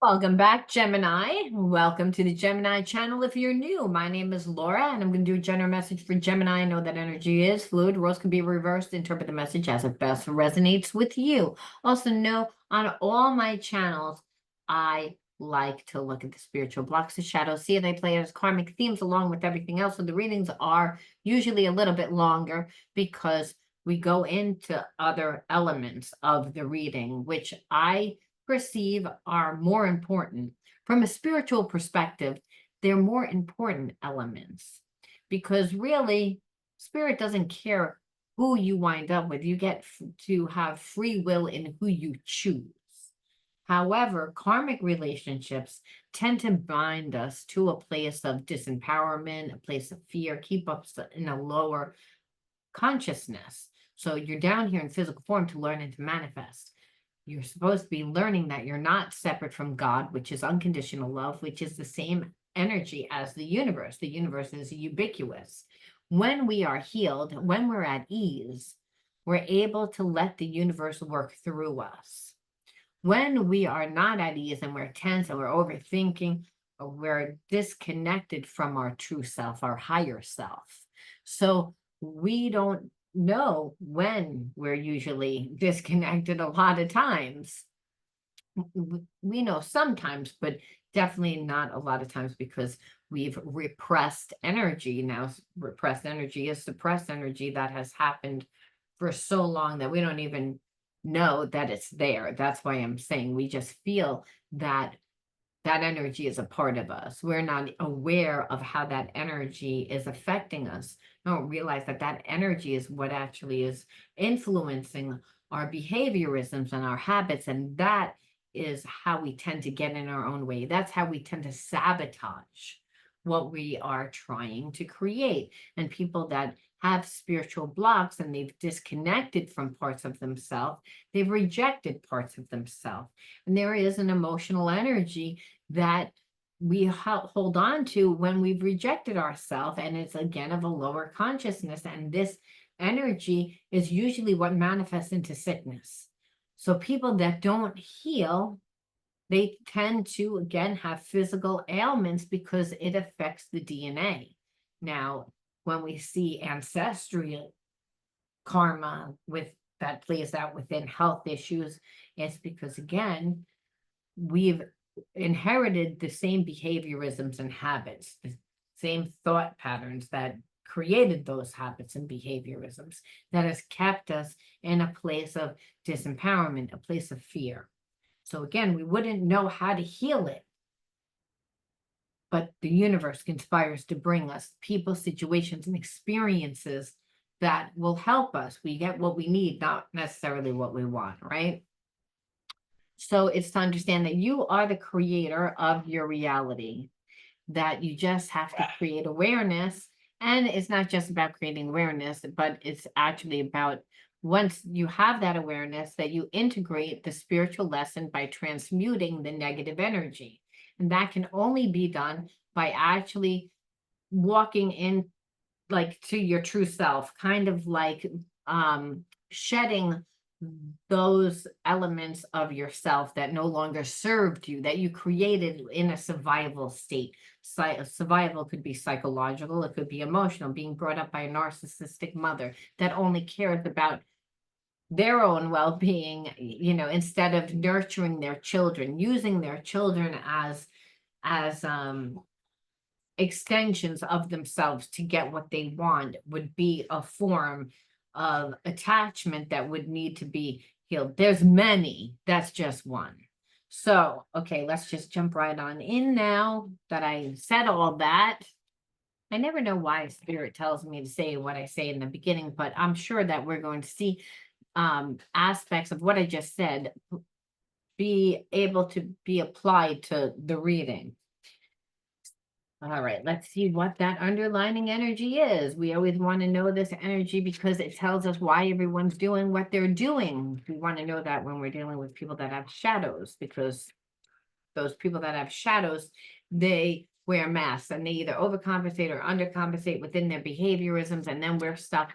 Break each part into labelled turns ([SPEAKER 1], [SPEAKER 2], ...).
[SPEAKER 1] Welcome back, Gemini. Welcome to the Gemini channel. If you're new, my name is Laura, and I'm going to do a general message for Gemini. I know that energy is fluid. Roles can be reversed. Interpret the message as it best resonates with you. Also, know on all my channels, I like to look at the spiritual blocks, the shadows, see how they play as karmic themes along with everything else. So the readings are usually a little bit longer because we go into other elements of the reading, which I perceive are more important. From a spiritual perspective, they're more important elements because really, spirit doesn't care who you wind up with. You get to have free will in who you choose. However, karmic relationships tend to bind us to a place of disempowerment, a place of fear, keep us in a lower consciousness. So you're down here in physical form to learn and to manifest. You're supposed to be learning that you're not separate from God, which is unconditional love, which is the same energy as the universe. The universe is ubiquitous. When we are healed, when we're at ease, we're able to let the universe work through us. When we are not at ease and we're tense and we're overthinking, or we're disconnected from our true self, our higher self. So we don't know when we're usually disconnected a lot of times. We know sometimes, but definitely not a lot of times because we've repressed energy. Now, repressed energy is suppressed energy that has happened for so long that we don't even know that it's there. That's why I'm saying we just feel that that energy is a part of us. We're not aware of how that energy is affecting us. We don't realize that that energy is what actually is influencing our behaviorisms and our habits. And that is how we tend to get in our own way. That's how we tend to sabotage what we are trying to create. And people that have spiritual blocks and they've disconnected from parts of themselves, they've rejected parts of themselves. And there is an emotional energy that we hold on to when we've rejected ourselves. And it's again of a lower consciousness. And this energy is usually what manifests into sickness. So people that don't heal, they tend to again have physical ailments because it affects the DNA. Now, when we see ancestral karma with that plays out within health issues, it's because again, we've inherited the same behaviorisms and habits, the same thought patterns that created those habits and behaviorisms that has kept us in a place of disempowerment, a place of fear. So again, we wouldn't know how to heal it, but the universe conspires to bring us people, situations, and experiences that will help us. We get what we need, not necessarily what we want, right? So it's to understand that you are the creator of your reality, that you just have to create awareness. And it's not just about creating awareness, but it's actually about once you have that awareness, that you integrate the spiritual lesson by transmuting the negative energy. And that can only be done by actually walking in like to your true self, kind of like shedding those elements of yourself that no longer served you, that you created in a survival state. Survival could be psychological, it could be emotional, being brought up by a narcissistic mother that only cares about their own well-being, instead of nurturing their children, using their children as extensions of themselves to get what they want, would be a form of attachment that would need to be healed. There's many, that's just one. So, okay, let's just jump right on in now that I said all that. I never know why spirit tells me to say what I say in the beginning, but I'm sure that we're going to see aspects of what I just said be able to be applied to the reading. All right, let's see what that underlining energy is. We always want to know this energy because it tells us why everyone's doing what they're doing. We want to know that when we're dealing with people that have shadows, because those people that have shadows, they wear masks and they either overcompensate or undercompensate within their behaviorisms. And then we're stuck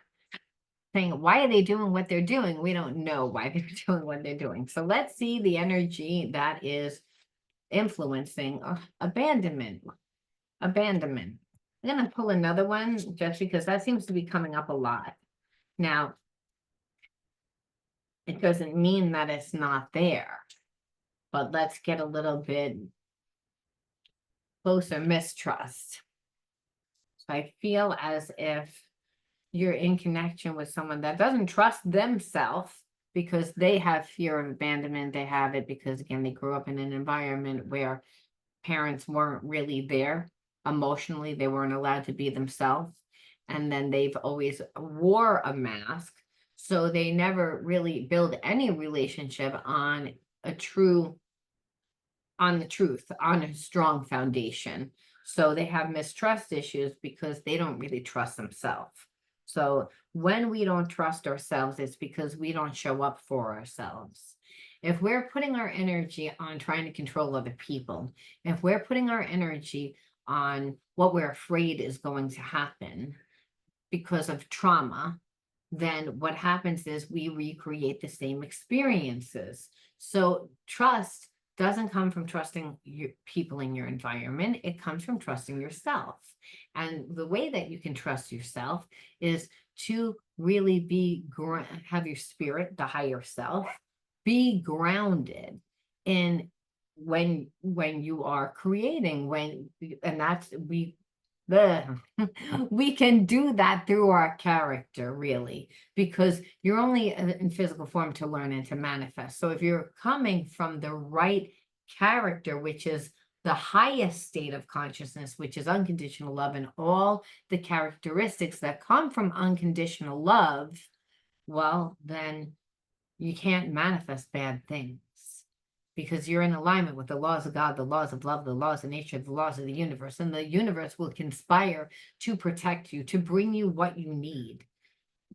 [SPEAKER 1] saying, why are they doing what they're doing? We don't know why they're doing what they're doing. So let's see the energy that is influencing abandonment. Abandonment. I'm going to pull another one just because that seems to be coming up a lot. Now, it doesn't mean that it's not there, but let's get a little bit closer. Mistrust. So I feel as if you're in connection with someone that doesn't trust themselves because they have fear of abandonment. They have it because, again, they grew up in an environment where parents weren't really there emotionally. They weren't allowed to be themselves. And then they've always wore a mask. So they never really build any relationship on a true, on the truth, on a strong foundation. So they have mistrust issues because they don't really trust themselves. So when we don't trust ourselves, it's because we don't show up for ourselves. If we're putting our energy on trying to control other people, if we're putting our energy on what we're afraid is going to happen because of trauma, then what happens is we recreate the same experiences. So trust doesn't come from trusting your people in your environment. It comes from trusting yourself. And the way that you can trust yourself is to really have your spirit, the higher self, be grounded in when you are creating, and that's we can do that through our character, really, because you're only in physical form to learn and to manifest. So if you're coming from the right character, which is the highest state of consciousness, which is unconditional love, and all the characteristics that come from unconditional love, well, then you can't manifest bad things because you're in alignment with the laws of God, the laws of love, the laws of nature, the laws of the universe. And the universe will conspire to protect you, to bring you what you need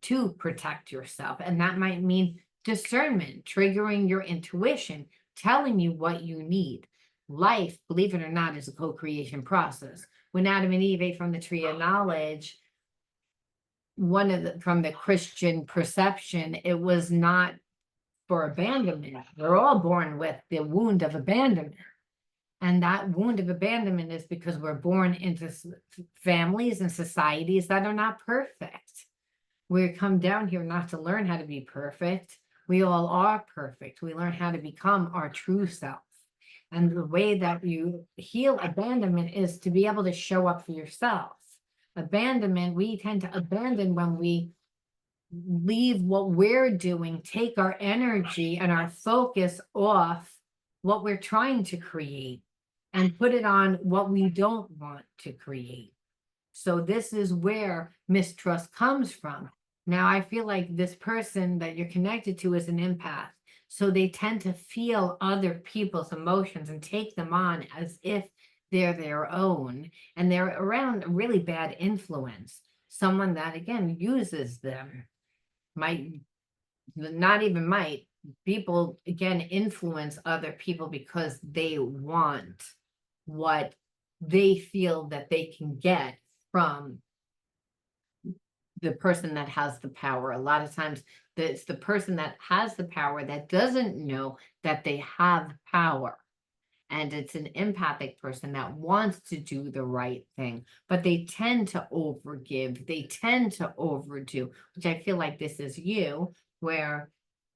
[SPEAKER 1] to protect yourself. And that might mean discernment, triggering your intuition, telling you what you need. Life, believe it or not, is a co-creation process. When Adam and Eve ate from the tree of knowledge, from the Christian perception, it was not for abandonment. We're all born with the wound of abandonment. And that wound of abandonment is because we're born into families and societies that are not perfect. We come down here not to learn how to be perfect. We all are perfect. We learn how to become our true self. And the way that you heal abandonment is to be able to show up for yourself. Abandonment, we tend to abandon when we leave what we're doing, take our energy and our focus off what we're trying to create and put it on what we don't want to create. So this is where mistrust comes from. Now, I feel like this person that you're connected to is an empath. So they tend to feel other people's emotions and take them on as if they're their own. And they're around a really bad influence. Someone that, again, uses them. Not even might, people, again, influence other people because they want what they feel that they can get from the person that has the power. A lot of times it's the person that has the power that doesn't know that they have power. And it's an empathic person that wants to do the right thing, but they tend to overgive. They tend to overdo, which I feel like this is you, where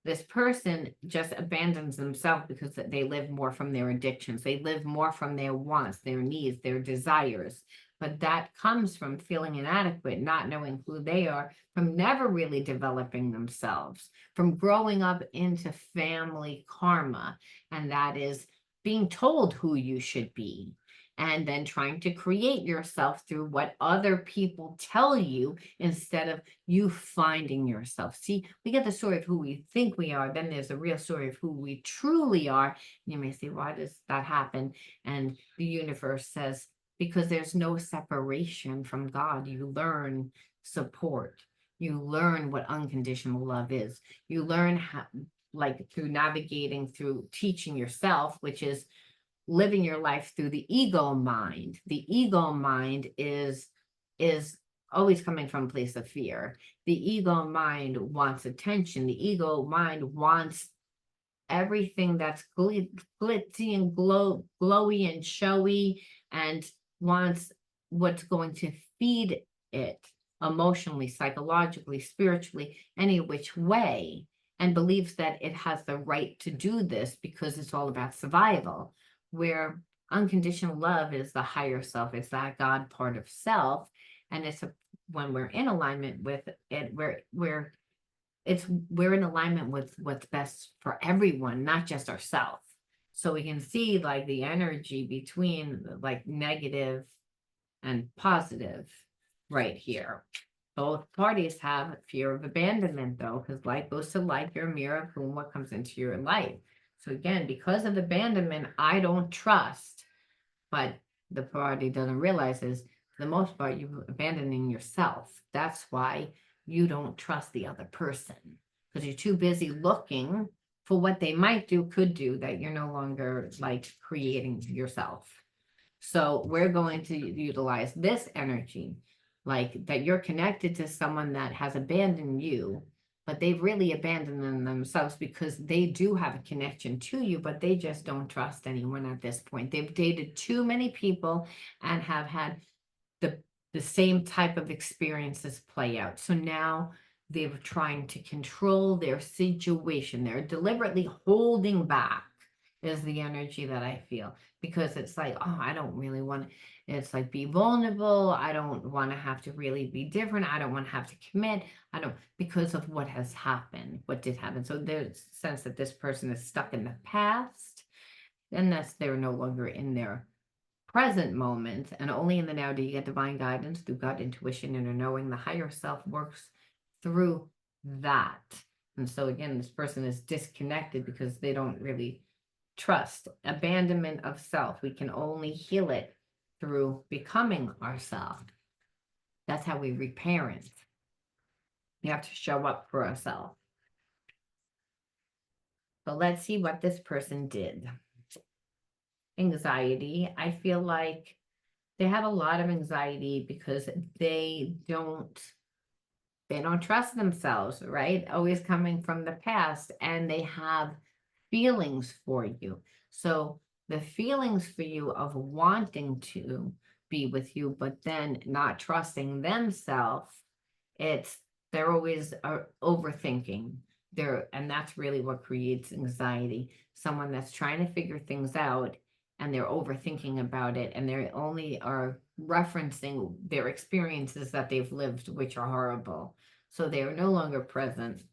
[SPEAKER 1] this person just abandons themselves because they live more from their addictions. They live more from their wants, their needs, their desires. But that comes from feeling inadequate, not knowing who they are, from never really developing themselves, from growing up into family karma. And that is being told who you should be, and then trying to create yourself through what other people tell you instead of you finding yourself. See, we get the story of who we think we are, then there's a real story of who we truly are. You may say, why does that happen? And the universe says, because there's no separation from God. You learn support. You learn what unconditional love is. You learn how, like through navigating, through teaching yourself, which is living your life through the ego mind. The ego mind is always coming from a place of fear. The ego mind wants attention. The ego mind wants everything that's glitzy and glowy and showy, and wants what's going to feed it emotionally, psychologically, spiritually, any which way, and believes that it has the right to do this because it's all about survival. Where unconditional love is the higher self, it's that God part of self, and when we're in alignment with it, we're in alignment with what's best for everyone, not just ourselves. So we can see like the energy between like negative and positive right here. Both parties have fear of abandonment though, because like goes to like, you're a mirror of whom what comes into your life. So again, because of abandonment, I don't trust, but the party doesn't realize is for the most part, you're abandoning yourself. That's why you don't trust the other person, because you're too busy looking for what they might do, could do, that you're no longer like creating yourself. So we're going to utilize this energy, like that you're connected to someone that has abandoned you, but they've really abandoned themselves because they do have a connection to you, but they just don't trust anyone at this point. They've dated too many people and have had the the same type of experiences play out. So now they're trying to control their situation. They're deliberately holding back is the energy that I feel, because it's like, oh, I don't really want to, it's like be vulnerable. I don't want to have to really be different. I don't want to have to commit. I don't, because of what has happened, what did happen. So there's a sense that this person is stuck in the past, and that's they're no longer in their present moment, and only in the now do you get divine guidance through gut intuition, and knowing the higher self works through that. And so again, this person is disconnected because they don't really trust. Abandonment of self, we can only heal it through becoming ourselves. That's how we reparent. We have to show up for ourselves. So let's see what this person did. Anxiety, I feel like they have a lot of anxiety because they don't trust themselves, right? Always coming from the past, and they have feelings for you. So the feelings for you of wanting to be with you, but then not trusting themselves, it's they're always overthinking. And that's really what creates anxiety. Someone that's trying to figure things out and they're overthinking about it, and they only are referencing their experiences that they've lived, which are horrible. So they are no longer present.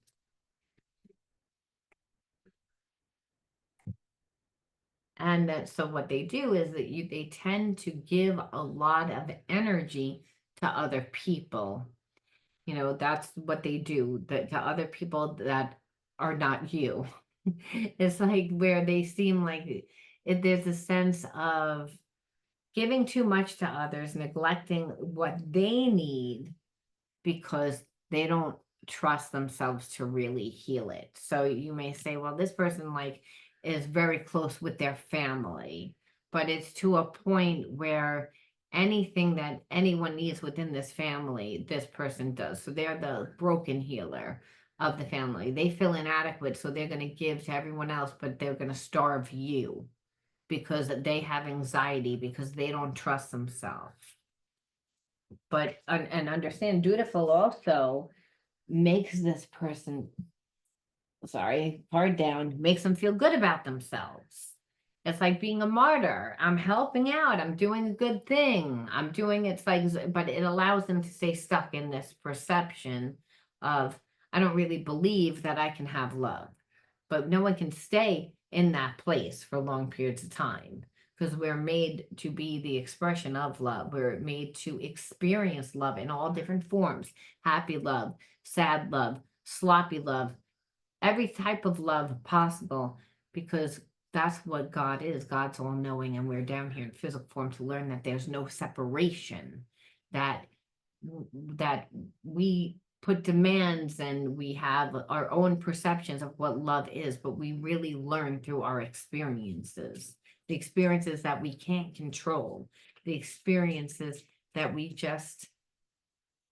[SPEAKER 1] And so what they do is that they tend to give a lot of energy to other people. That's what they do, that to other people that are not you. It's like where they seem like there's a sense of giving too much to others, neglecting what they need because they don't trust themselves to really heal it. So you may say, well, this person like is very close with their family, but it's to a point where anything that anyone needs within this family, this person does. So they're the broken healer of the family. They feel inadequate, so they're going to give to everyone else, but they're going to starve you because they have anxiety because they don't trust themselves. But and understand, dutiful also makes this person, sorry, hard down, makes them feel good about themselves. It's like being a martyr. I'm helping out. I'm doing a good thing. I'm doing it's like, but it allows them to stay stuck in this perception of, I don't really believe that I can have love. But no one can stay in that place for long periods of time, because we're made to be the expression of love. We're made to experience love in all different forms: happy love, sad love, sloppy love, every type of love possible, because that's what God is. God's all knowing, and we're down here in physical form to learn that there's no separation, that that we put demands and we have our own perceptions of what love is, but we really learn through our experiences, the experiences that we can't control, the experiences that we just,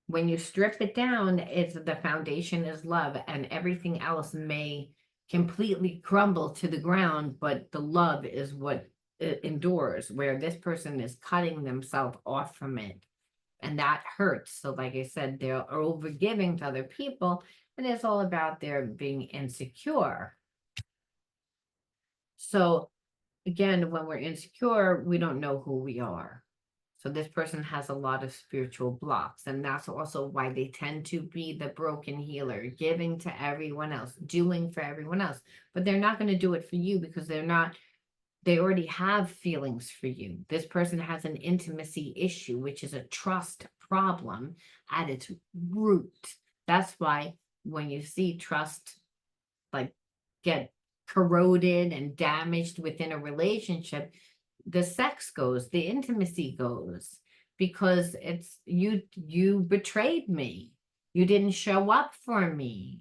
[SPEAKER 1] when you strip it down, it's the foundation is love, and everything else may completely crumble to the ground, but the love is what endures, where this person is cutting themselves off from it. And that hurts. So, like I said, they're overgiving to other people, and it's all about their being insecure. So, again, when we're insecure, we don't know who we are. So this person has a lot of spiritual blocks, and that's also why they tend to be the broken healer, giving to everyone else, doing for everyone else. But they're not going to do it for you because they already have feelings for you. This person has an intimacy issue, which is a trust problem at its root. That's why when you see trust like get corroded and damaged within a relationship, the sex goes, the intimacy goes, because it's you betrayed me. You didn't show up for me.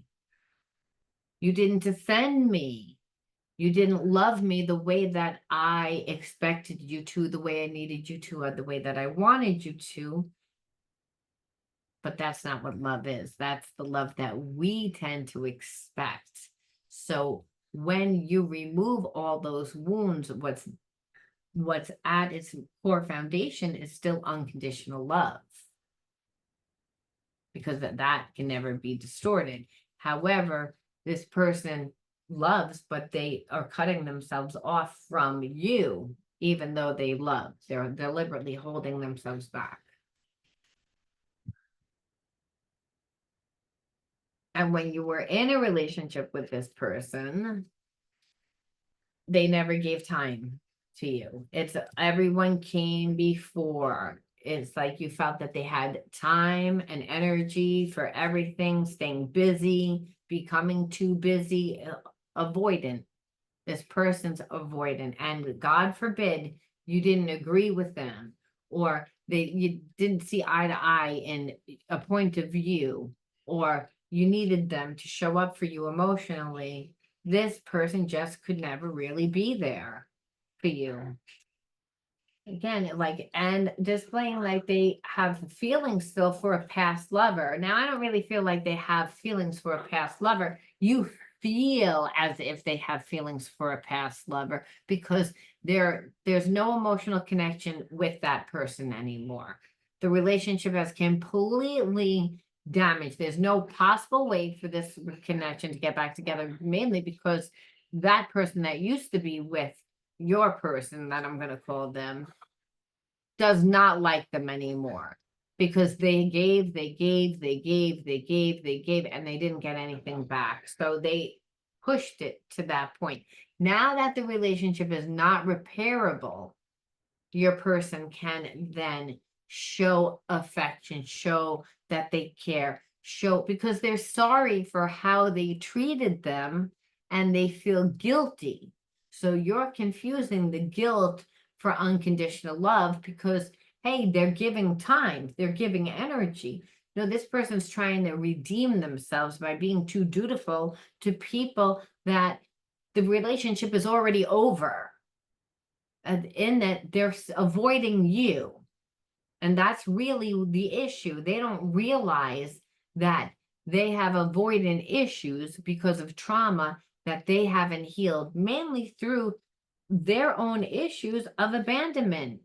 [SPEAKER 1] You didn't defend me. You didn't love me the way that I expected you to, the way I needed you to, or the way that I wanted you to. But that's not what love is. That's the love that we tend to expect. So when you remove all those wounds, what's at its core foundation is still unconditional love, because that can never be distorted. However, this person loves, but they are cutting themselves off from you, even though they love. They're deliberately holding themselves back. And when you were in a relationship with this person, they never gave time to you. It's everyone came before. It's like you felt that they had time and energy for everything, staying busy, becoming too busy, avoidant. This person's avoidant, and God forbid you didn't agree with them, or you didn't see eye to eye in a point of view, or you needed them to show up for you emotionally. This person just could never really be there for you. Again, like, and displaying like they have feelings still for a past lover. Now, I don't really feel like they have feelings for a past lover. You feel as if they have feelings for a past lover because there's no emotional connection with that person anymore. The relationship has completely damaged. There's no possible way for this connection to get back together, mainly because that person that used to be with your person, that I'm going to call them, does not like them anymore, because they gave, and they didn't get anything back. So they pushed it to that point. Now that the relationship is not repairable, your person can then show affection, show that they care, show because they're sorry for how they treated them and they feel guilty. So you're confusing the guilt for unconditional love because, hey, they're giving time, they're giving energy. No, this person's trying to redeem themselves by being too dutiful to people that the relationship is already over. In that they're avoiding you. And that's really the issue. They don't realize that they have avoidant issues because of trauma that they haven't healed, mainly through their own issues of abandonment.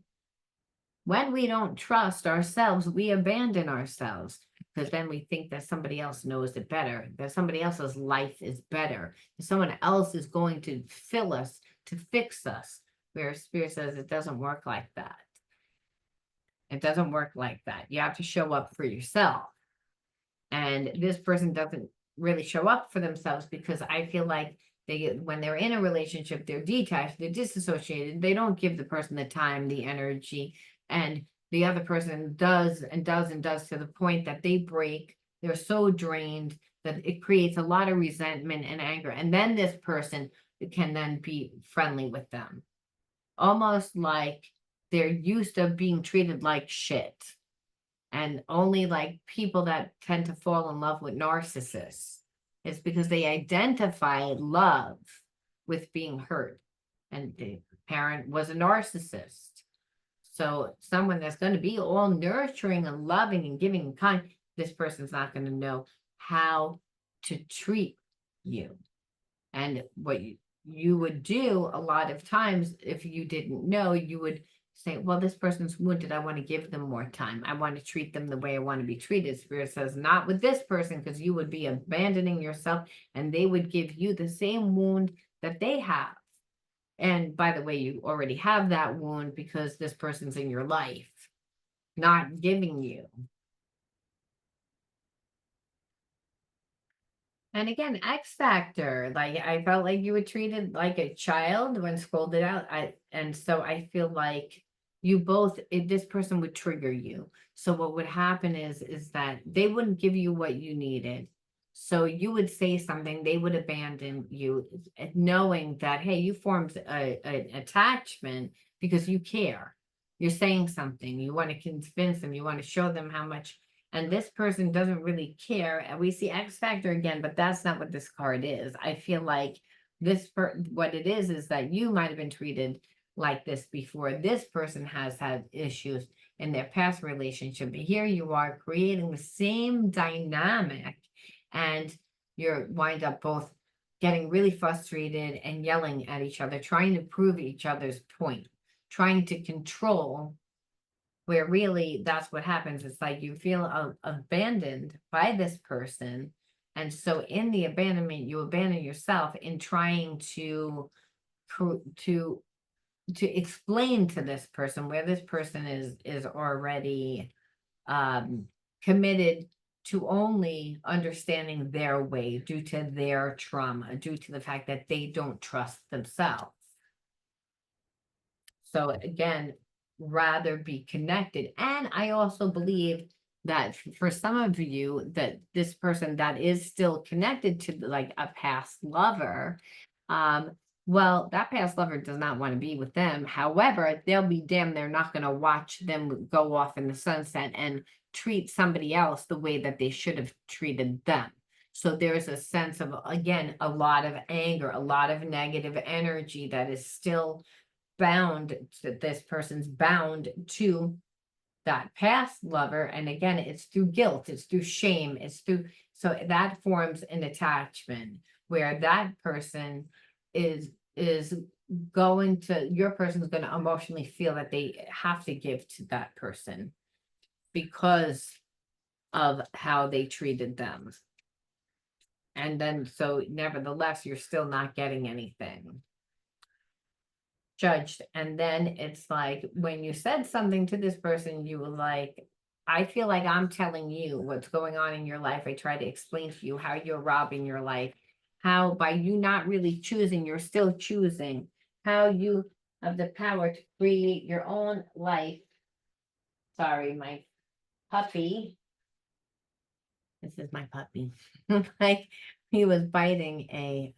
[SPEAKER 1] When we don't trust ourselves, we abandon ourselves because then we think that somebody else knows it better, that somebody else's life is better, that someone else is going to fill us, to fix us. Where Spirit says it doesn't work like that. It doesn't work like that. You have to show up for yourself. And this person doesn't really show up for themselves because I feel like when they're in a relationship, they're detached, they're disassociated, they don't give the person the time, the energy, and the other person does and does and does to the point that they break. They're so drained that it creates a lot of resentment and anger. And then this person can then be friendly with them, almost like they're used to being treated like shit. And only like people that tend to fall in love with narcissists, it's because they identify love with being hurt. And the parent was a narcissist. So someone that's going to be all nurturing and loving and giving and kind, this person's not going to know how to treat you. And what you would do a lot of times, if you didn't know, you would say, well, this person's wounded. I want to give them more time. I want to treat them the way I want to be treated. Spirit says, not with this person, because you would be abandoning yourself and they would give you the same wound that they have. And by the way, you already have that wound because this person's in your life, not giving you. And again, X factor, like I felt like you were treated like a child when scolded out. And so I feel like you both, this person would trigger you. So what would happen is that they wouldn't give you what you needed. So you would say something, they would abandon you, knowing that, hey, you formed an attachment because you care. You're saying something, you want to convince them, you want to show them how much, and this person doesn't really care. And we see X factor again, but that's not what this card is. I feel like what it is that you might have been treated like this before. This person has had issues in their past relationship. But here you are creating the same dynamic, and you're wind up both getting really frustrated and yelling at each other, trying to prove each other's point, trying to control, where really that's what happens. It's like you feel abandoned by this person. And so in the abandonment, you abandon yourself in trying to explain to this person, where this person is already committed to only understanding their way due to their trauma, due to the fact that they don't trust themselves. So again, rather be connected. And I also believe that for some of you, that this person that is still connected to like a past lover, um, well, that past lover does not want to be with them. However, they'll be damned, they're not going to watch them go off in the sunset and treat somebody else the way that they should have treated them. So there's a sense of, again, a lot of anger, a lot of negative energy that is still bound, that this person's bound to that past lover. And again, it's through guilt, it's through shame, it's through, so that forms an attachment where that person is going to, your person's going to emotionally feel that they have to give to that person because of how they treated them. And then so nevertheless, you're still not getting anything. Judged. And then it's like when you said something to this person, you were like, I feel like I'm telling you what's going on in your life. I try to explain to you how you're robbing your life, how by you not really choosing, you're still choosing, how you have the power to create your own life. Sorry, my puppy. This is my puppy. Like he was biting a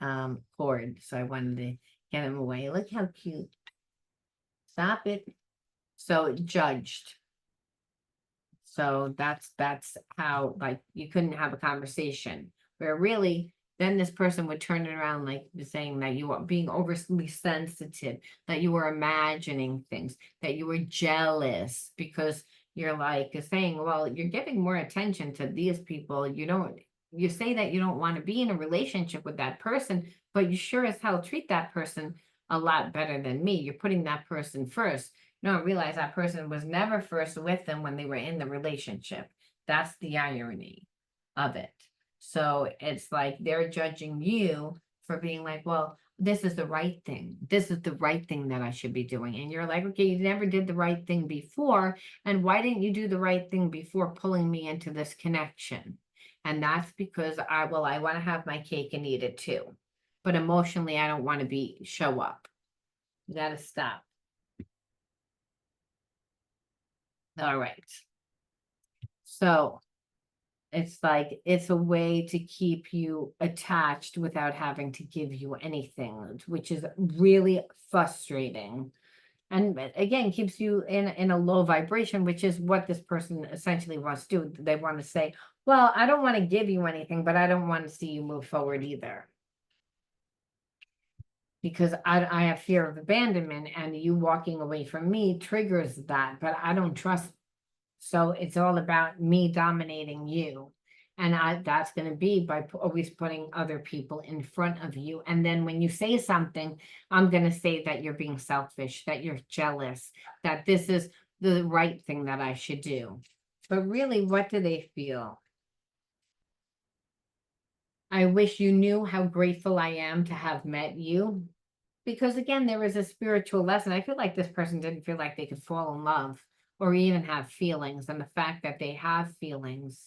[SPEAKER 1] cord, so I wanted to get him away. Look how cute. Stop it. So judged. So that's how, like, you couldn't have a conversation where really then this person would turn it around, like saying that you are being overly sensitive, that you were imagining things, that you were jealous because you're like saying, well, you're giving more attention to these people. You say that you don't want to be in a relationship with that person, but you sure as hell treat that person a lot better than me. You're putting that person first. You don't realize that person was never first with them when they were in the relationship. That's the irony of it. So it's like they're judging you for being like, well, this is the right thing. This is the right thing that I should be doing. And you're like, okay, you never did the right thing before. And why didn't you do the right thing before pulling me into this connection? And that's because I want to have my cake and eat it too. But emotionally, I don't want to show up. You got to stop. All right. So it's like it's a way to keep you attached without having to give you anything, which is really frustrating. And again, keeps you in a low vibration, which is what this person essentially wants to do. They want to say, well, I don't want to give you anything, but I don't want to see you move forward either. Because I have fear of abandonment, and you walking away from me triggers that, but I don't trust. So it's all about me dominating you. And that's going to be by always putting other people in front of you. And then when you say something, I'm going to say that you're being selfish, that you're jealous, that this is the right thing that I should do. But really, what do they feel? I wish you knew how grateful I am to have met you. Because again, there is a spiritual lesson. I feel like this person didn't feel like they could fall in love or even have feelings. And the fact that they have feelings,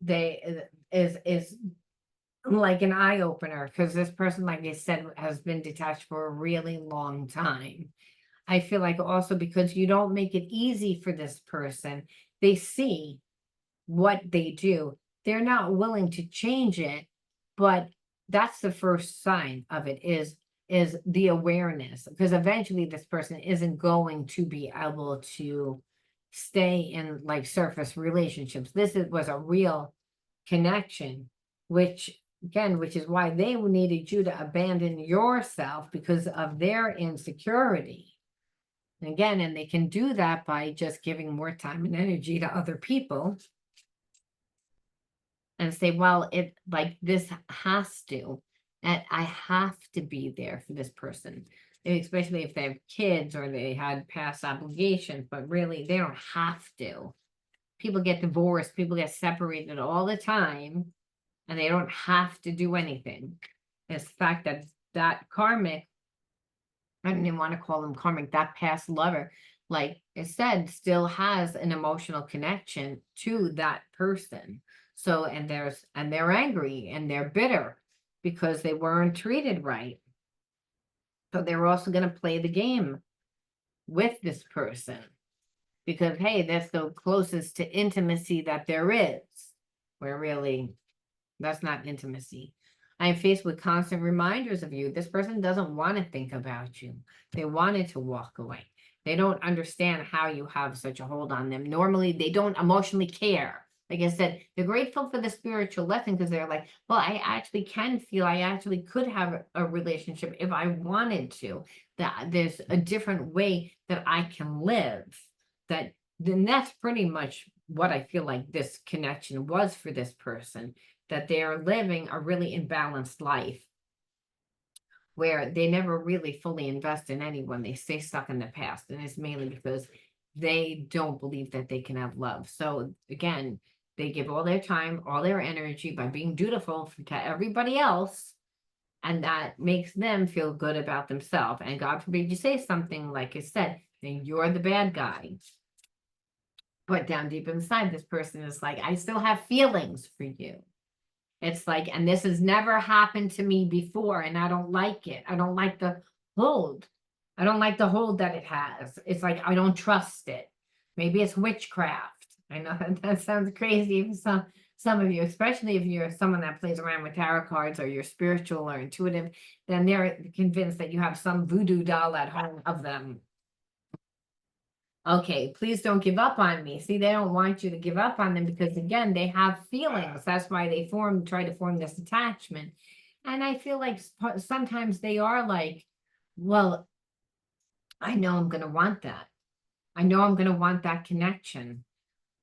[SPEAKER 1] they is like an eye opener, because this person, like I said, has been detached for a really long time. I feel like also because you don't make it easy for this person, they see what they do. They're not willing to change it, but that's the first sign of it is the awareness, because eventually this person isn't going to be able to stay in like surface relationships. Was a real connection, which again, which is why they needed you to abandon yourself because of their insecurity. And again, and they can do that by just giving more time and energy to other people and say, well, it like this has to, and I have to be there for this person, especially if they have kids or they had past obligations, but really they don't have to. People get divorced, people get separated all the time, and they don't have to do anything. It's the fact that that karmic, I don't even want to call them karmic, that past lover, like I said, still has an emotional connection to that person. So, and they're angry and they're bitter because they weren't treated right. So they're also going to play the game with this person because, hey, that's the closest to intimacy that there is, where really that's not intimacy. I am faced with constant reminders of you. This person doesn't want to think about you. They wanted to walk away. They don't understand how you have such a hold on them. Normally, they don't emotionally care. Like I said, they're grateful for the spiritual lesson because they're like, well, I actually can feel I actually could have a relationship if I wanted to. That there's a different way that I can live. That then that's pretty much what I feel like this connection was for this person, that they are living a really imbalanced life where they never really fully invest in anyone. They stay stuck in the past. And it's mainly because they don't believe that they can have love. So again, they give all their time, all their energy by being dutiful to everybody else. And that makes them feel good about themselves. And God forbid you say something like I said, then you're the bad guy. But down deep inside, this person is like, I still have feelings for you. It's like, and this has never happened to me before, and I don't like it. I don't like the hold. I don't like the hold that it has. It's like, I don't trust it. Maybe it's witchcraft. I know that sounds crazy for some of you, especially if you're someone that plays around with tarot cards or you're spiritual or intuitive, then they're convinced that you have some voodoo doll at home of them. Okay, please don't give up on me. See, they don't want you to give up on them because again, they have feelings. That's why they try to form this attachment. And I feel like sometimes they are like, well, I know I'm going to want that. I know I'm going to want that connection.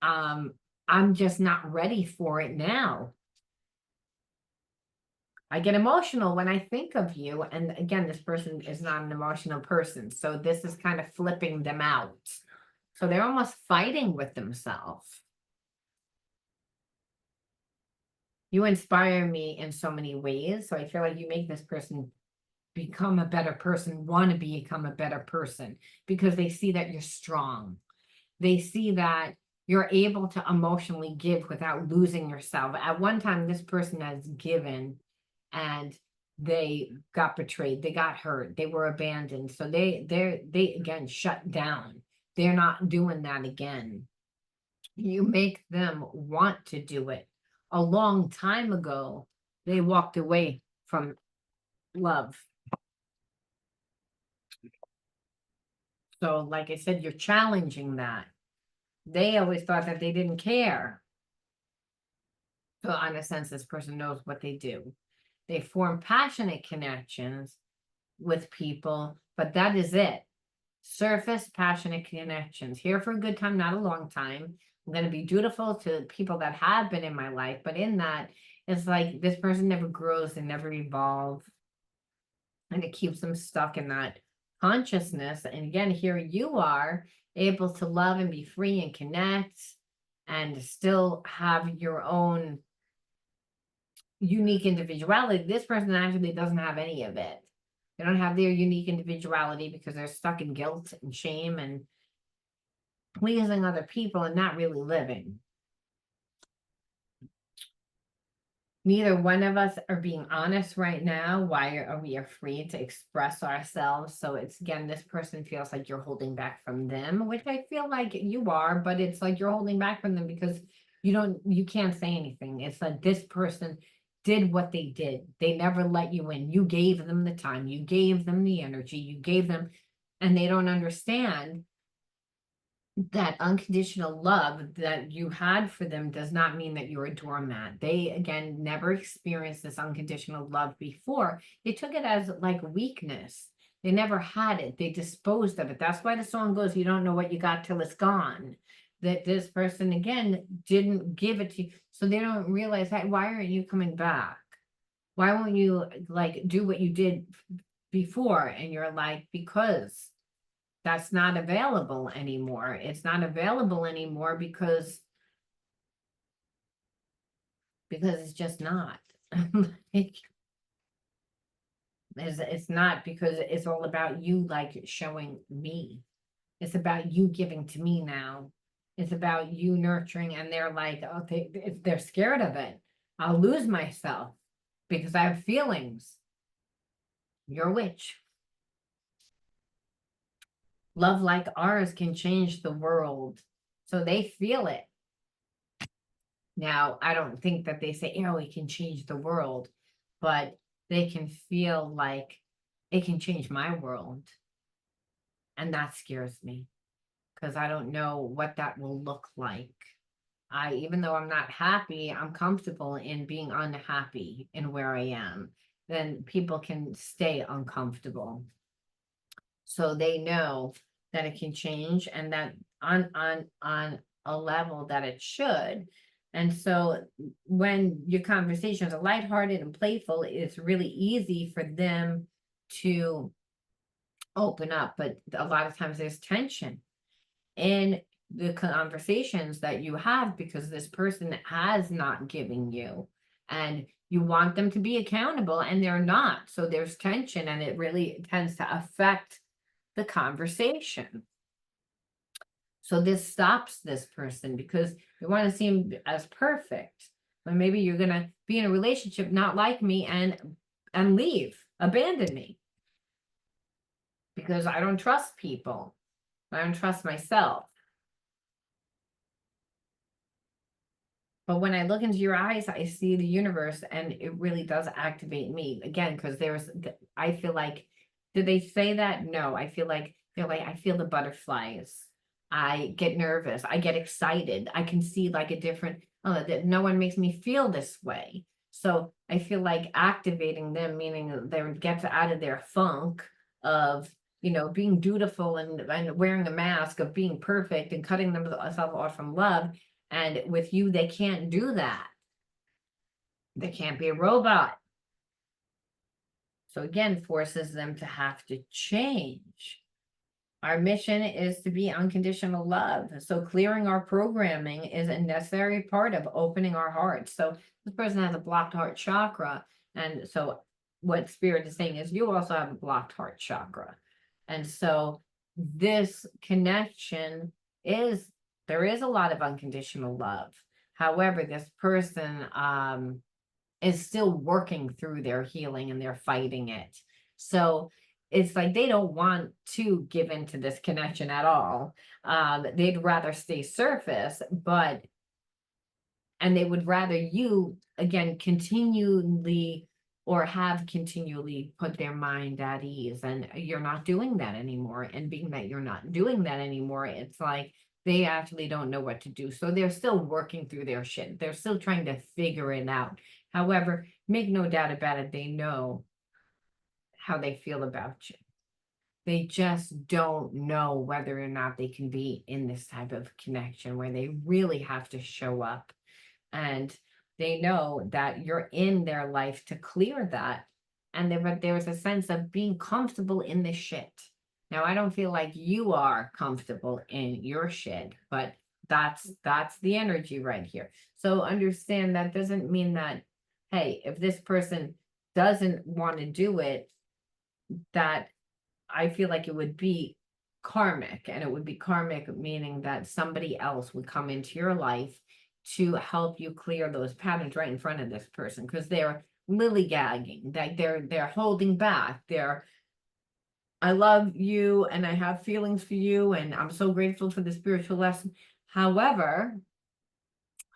[SPEAKER 1] Um, I'm just not ready for it now. I get emotional when I think of you. And again, this person is not an emotional person. So this is kind of flipping them out. So they're almost fighting with themselves. You inspire me in so many ways. So I feel like you make this person become a better person, want to become a better person because they see that you're strong. They see that you're able to emotionally give without losing yourself. At one time, this person has given and they got betrayed, they got hurt, they were abandoned. So they again shut down. They're not doing that again. You make them want to do it. A long time ago, they walked away from love. So, like I said, you're challenging that. They always thought that they didn't care. So, in a sense, this person knows what they do. They form passionate connections with people, but that is it. Surface passionate connections. Here for a good time, not a long time. I'm going to be dutiful to people that have been in my life. But in that, it's like this person never grows and never evolves. And it keeps them stuck in that consciousness. And again, here you are able to love and be free and connect and still have your own unique individuality. This person actually doesn't have any of it. They don't have their unique individuality because they're stuck in guilt and shame and pleasing other people and not really living. Neither one of us are being honest right now. Why are we afraid to express ourselves? So it's, again, this person feels like you're holding back from them, which I feel like you are, but it's like you're holding back from them because you can't say anything. It's like this person did what they did. They never let you in. You gave them the time, you gave them the energy, you gave them, and they don't understand that unconditional love that you had for them does not mean that you're a doormat. They, again, never experienced this unconditional love before. They took it as like weakness. They never had it. They disposed of it. That's why the song goes, you don't know what you got till it's gone. That this person, again, didn't give it to you. So they don't realize, hey, why aren't you coming back? Why won't you like do what you did before? And you're like, because that's not available anymore. It's not available anymore because it's just not. Like, it's not, because it's all about you like showing me. It's about you giving to me now. It's about you nurturing, and they're like, oh, they're scared of it. I'll lose myself because I have feelings. You're a witch. Love like ours can change the world. So they feel it. Now, I don't think that they say, oh, it can change the world, but they can feel like it can change my world. And that scares me because I don't know what that will look like. Even though I'm not happy, I'm comfortable in being unhappy in where I am. Then people can stay uncomfortable. So they know that it can change, and that on a level that it should. And so when your conversations are lighthearted and playful, it's really easy for them to open up. But a lot of times there's tension in the conversations that you have because this person has not given you, and you want them to be accountable and they're not. So there's tension, and it really tends to affect the conversation. So this stops this person because you want to seem as perfect. But maybe you're gonna be in a relationship, not like me, and leave, abandon me. Because I don't trust people. I don't trust myself. But when I look into your eyes, I see the universe, and it really does activate me again, because I feel like, did they say that? No, I feel like they're like, I feel the butterflies. I get nervous. I get excited. I can see like a different, that no one makes me feel this way. So I feel like activating them, meaning they would get out of their funk of, being dutiful and wearing a mask of being perfect and cutting themselves off from love. And with you, they can't do that. They can't be a robot. So again, forces them to have to change. Our mission is to be unconditional love. So clearing our programming is a necessary part of opening our hearts. So this person has a blocked heart chakra. And so what Spirit is saying is you also have a blocked heart chakra. And so this connection there is a lot of unconditional love. However, this person is still working through their healing, and they're fighting it. So it's like they don't want to give into this connection at all. They'd rather stay surface, and they would rather you, again, continually put their mind at ease. And you're not doing that anymore. And being that you're not doing that anymore, it's like they actually don't know what to do. So they're still working through their shit. They're still trying to figure it out. However, make no doubt about it, they know how they feel about you. they just don't know whether or not they can be in this type of connection where they really have to show up, and they know that you're in their life to clear that. And but there's a sense of being comfortable in the shit. Now, I don't feel like you are comfortable in your shit, but that's the energy right here. So understand that doesn't mean that, hey, if this person doesn't want to do it, that I feel like it would be karmic, and it would be karmic, meaning that somebody else would come into your life to help you clear those patterns right in front of this person, because they're lillygagging, like they're holding back. I love you and I have feelings for you, and I'm so grateful for the spiritual lesson. However,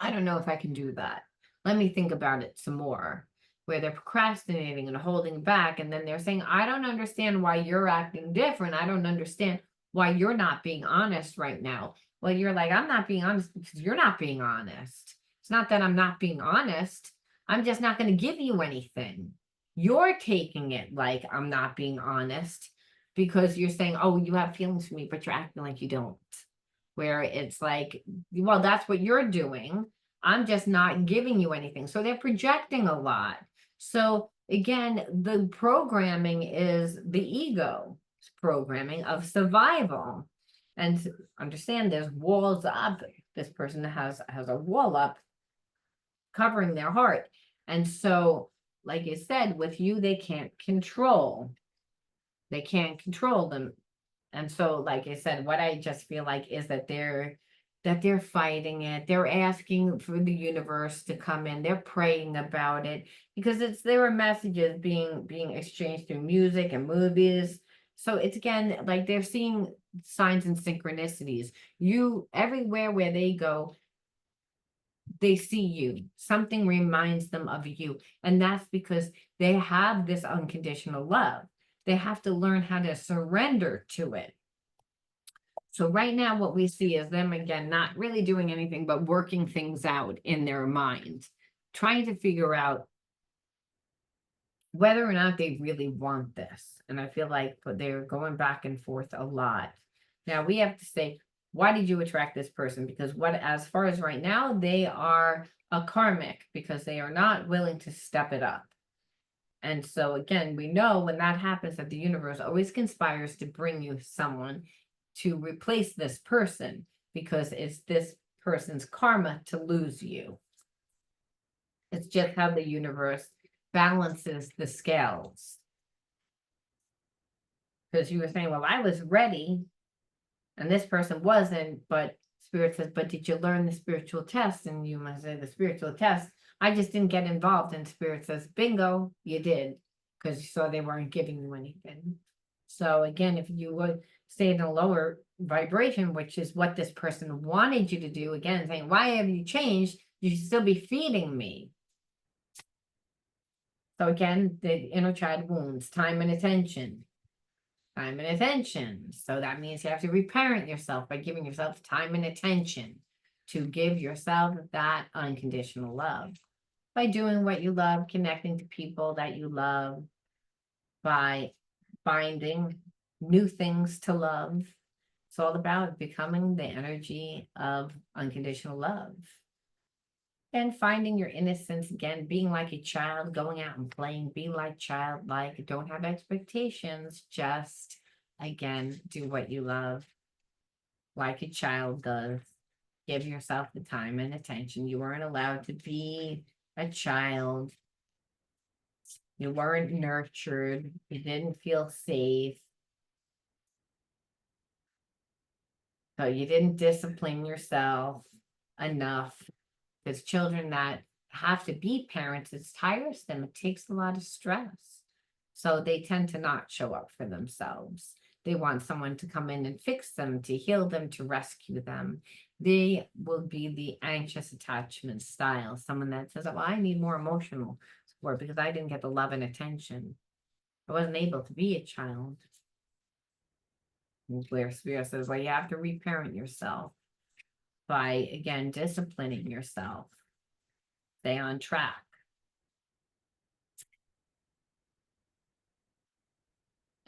[SPEAKER 1] I don't know if I can do that. Let me think about it some more. Where they're procrastinating and holding back, and then they're saying, I don't understand why you're acting different. I don't understand why you're not being honest right now. Well, you're like, I'm not being honest because you're not being honest. It's not that I'm not being honest. I'm just not going to give you anything. You're taking it like I'm not being honest because you're saying, oh, you have feelings for me, but you're acting like you don't. Where it's like, well, that's what you're doing. I'm just not giving you anything. So they're projecting a lot. So again, the programming is the ego programming of survival. And understand there's walls up. This person has a wall up covering their heart. And so, like you said, with you, they can't control. They can't control them. And so, like I said, what I just feel like is that they're fighting it. They're asking for the universe to come in. They're praying about it because there are messages being exchanged through music and movies. So it's again like they're seeing signs and synchronicities. You everywhere where they go, they see you. Something reminds them of you. And that's because they have this unconditional love. They have to learn how to surrender to it. So right now, what we see is them again, not really doing anything, but working things out in their mind, trying to figure out whether or not they really want this. And I feel like they're going back and forth a lot. Now we have to say, why did you attract this person? Because as far as right now, they are a karmic because they are not willing to step it up. And so again, we know when that happens that the universe always conspires to bring you someone to replace this person because it's this person's karma to lose you. It's just how the universe balances the scales. Because you were saying, well, I was ready and this person wasn't, but Spirit says, but did you learn the spiritual test? And you must say the spiritual test. I just didn't get involved. And Spirit says, bingo, you did, because you saw they weren't giving you anything. So again, if you would stay in a lower vibration, which is what this person wanted you to do, again, saying, why have you changed? You should still be feeding me. So again, the inner child wounds, time and attention. Time and attention. So that means you have to reparent yourself by giving yourself time and attention to give yourself that unconditional love. By doing what you love, connecting to people that you love, by finding new things to love. It's all about becoming the energy of unconditional love. And finding your innocence again, being like a child, going out and playing, be like childlike, don't have expectations, just again, do what you love like a child does. Give yourself the time and attention. You weren't allowed to be a child. You weren't nurtured. You didn't feel safe. So you didn't discipline yourself enough. Because children that have to be parents, it's tiresome. It takes a lot of stress. So they tend to not show up for themselves. They want someone to come in and fix them, to heal them, to rescue them. They will be the anxious attachment style. Someone that says, well, I need more emotional support because I didn't get the love and attention. I wasn't able to be a child. Where Spirit says, well, you have to reparent yourself by, again, disciplining yourself. Stay on track.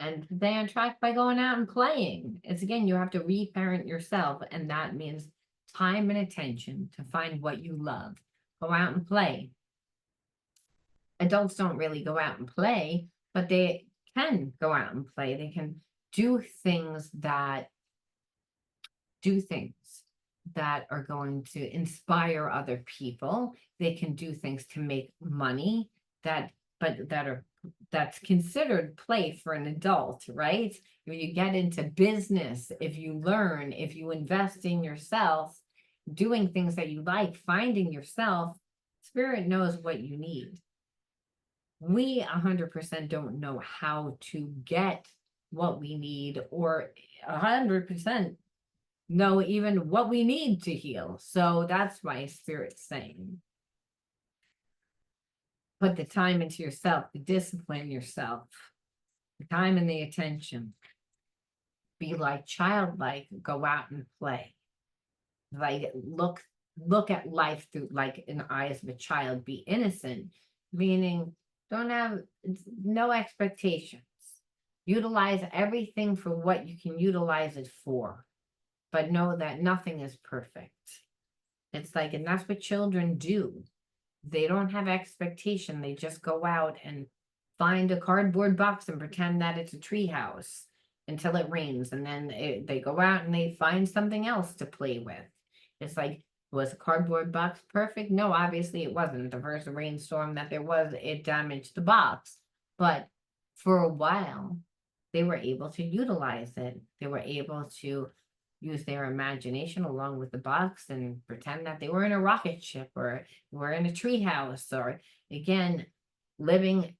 [SPEAKER 1] And stay on track by going out and playing. It's again, you have to reparent yourself, and that means time and attention to find what you love. Go out and play. Adults don't really go out and play, but they can go out and play. They can do things that do things that are going to inspire other people. They can do things to make money that, but that are that's considered play for an adult, right? When you get into business, if you learn, if you invest in yourself, doing things that you like, finding yourself, spirit knows what you need. We 100% don't know how to get what we need, or 100% know even what we need to heal. So that's why Spirit's saying, put the time into yourself, the discipline yourself, the time and the attention. Be like childlike, go out and play. Like look at life through like in the eyes of a child, be innocent, meaning don't have no expectations. Utilize everything for what you can utilize it for, but know that nothing is perfect. It's like, and that's what children do. They don't have expectation. They just go out and find a cardboard box and pretend that it's a tree house until it rains. And then they go out and they find something else to play with. It's like, was a cardboard box perfect? No, obviously it wasn't. The first rainstorm that there was, it damaged the box. But for a while, they were able to utilize it. They were able to use their imagination along with the box and pretend that they were in a rocket ship or were in a tree house, or again, living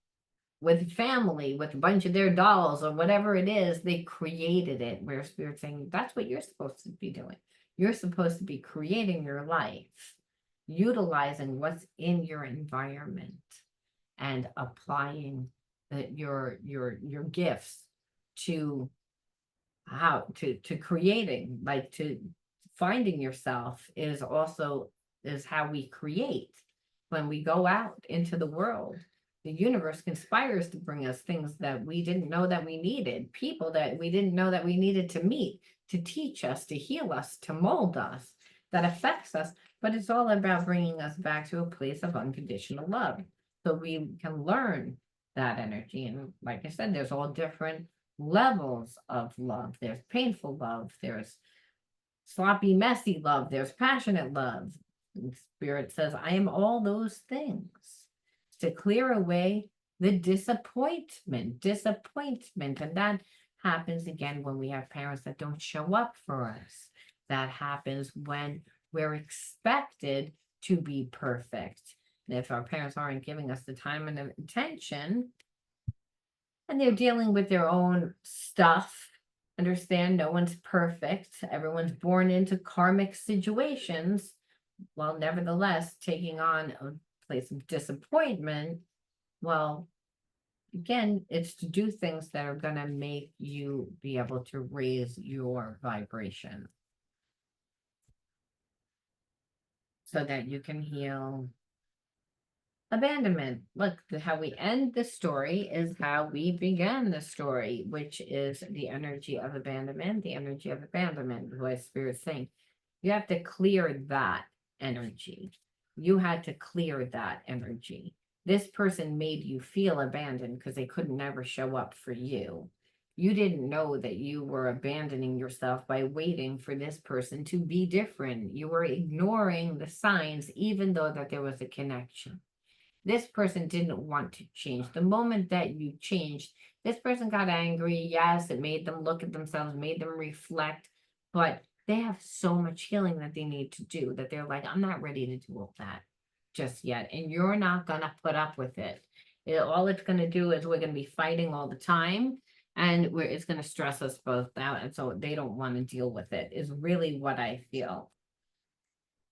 [SPEAKER 1] with family with a bunch of their dolls or whatever it is. They created it, where Spirit's saying that's what you're supposed to be doing. You're supposed to be creating your life, utilizing what's in your environment and applying your gifts to how to creating, like to finding yourself is also is how we create. When we go out into the world, the universe conspires to bring us things that we didn't know that we needed, people that we didn't know that we needed to meet, to teach us, to heal us, to mold us, that affects us. But it's all about bringing us back to a place of unconditional love, so we can learn that energy. And like I said, there's all different levels of love. There's painful love, there's sloppy, messy love, there's passionate love. And Spirit says, I am all those things to clear away the disappointment. And that happens again when we have parents that don't show up for us. That happens when we're expected to be perfect. And if our parents aren't giving us the time and the attention, and they're dealing with their own stuff. Understand, no one's perfect. Everyone's born into karmic situations, while nevertheless taking on a place of disappointment. Well, again, it's to do things that are going to make you be able to raise your vibration so that you can heal abandonment. Look, how we end the story is how we began the story, which is the energy of abandonment, what Spirit's saying. You have to clear that energy. You had to clear that energy. This person made you feel abandoned because they could never show up for you. You didn't know that you were abandoning yourself by waiting for this person to be different. You were ignoring the signs, even though that there was a connection. This person didn't want to change. The moment that you changed, this person got angry. Yes, it made them look at themselves, made them reflect, but they have so much healing that they need to do that they're like, I'm not ready to do all that just yet. And you're not going to put up with it. All it's going to do is we're going to be fighting all the time, and it's going to stress us both out. And so they don't want to deal with it, is really what I feel.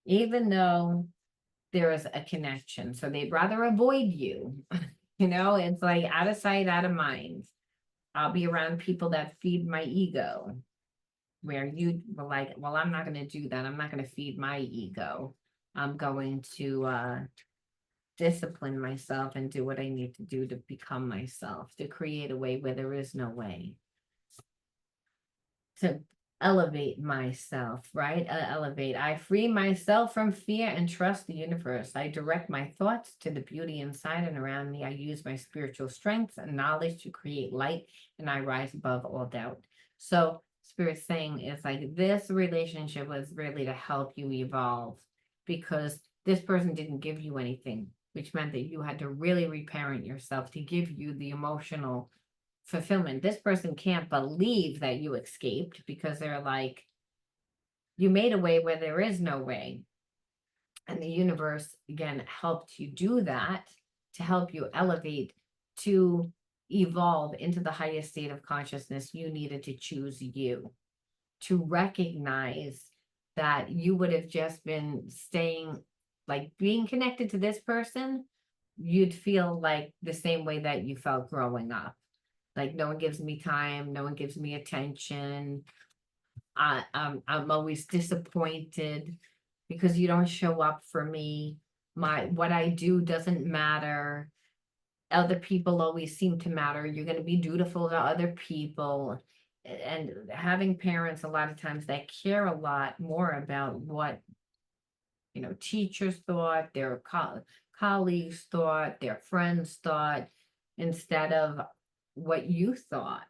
[SPEAKER 1] Even though there is a connection. So they'd rather avoid you. It's like out of sight, out of mind. I'll be around people that feed my ego, where you were like, well, I'm not going to do that. I'm not going to feed my ego. I'm going to discipline myself and do what I need to do to become myself, to create a way where there is no way, to elevate myself, right? Elevate. I free myself from fear and trust the universe. I direct my thoughts to the beauty inside and around me. I use my spiritual strengths and knowledge to create light, and I rise above all doubt. So, Spirit saying is like this relationship was really to help you evolve, because this person didn't give you anything, which meant that you had to really reparent yourself to give you the emotional fulfillment. This person can't believe that you escaped, because they're like, you made a way where there is no way. And the universe, again, helped you do that to help you elevate, to evolve into the highest state of consciousness. You needed to choose you, to recognize that you would have just been staying, like being connected to this person, you'd feel like the same way that you felt growing up. Like, no one gives me time, no one gives me attention. I'm always disappointed because you don't show up for me. What I do doesn't matter. Other people always seem to matter. You're going to be dutiful to other people. And having parents, a lot of times, that care a lot more about what, teachers thought, their colleagues thought, their friends thought, instead of what you thought.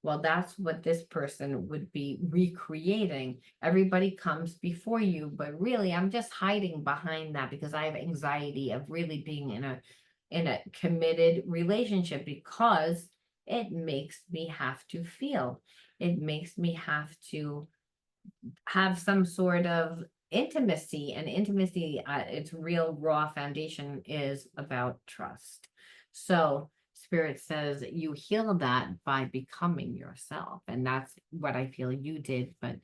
[SPEAKER 1] Well, that's what this person would be recreating. Everybody comes before you, but really, I'm just hiding behind that because I have anxiety of really being in a committed relationship, because it makes me have to feel. It makes me have to have some sort of intimacy, and intimacy, its real raw foundation is about trust. So Spirit says you heal that by becoming yourself, and that's what I feel you did, but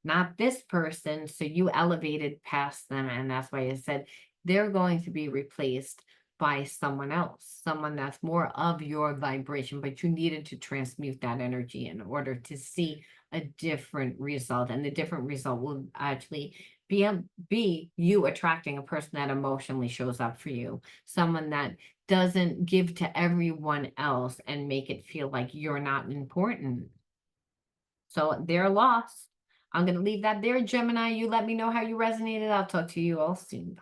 [SPEAKER 1] not this person. So you elevated past them, and that's why I said they're going to be replaced by someone else, someone that's more of your vibration, but you needed to transmute that energy in order to see a different result. And the different result will actually be you attracting a person that emotionally shows up for you, someone that doesn't give to everyone else and make it feel like you're not important. So they're lost. I'm going to leave that there, Gemini. You let me know how you resonated. I'll talk to you all soon.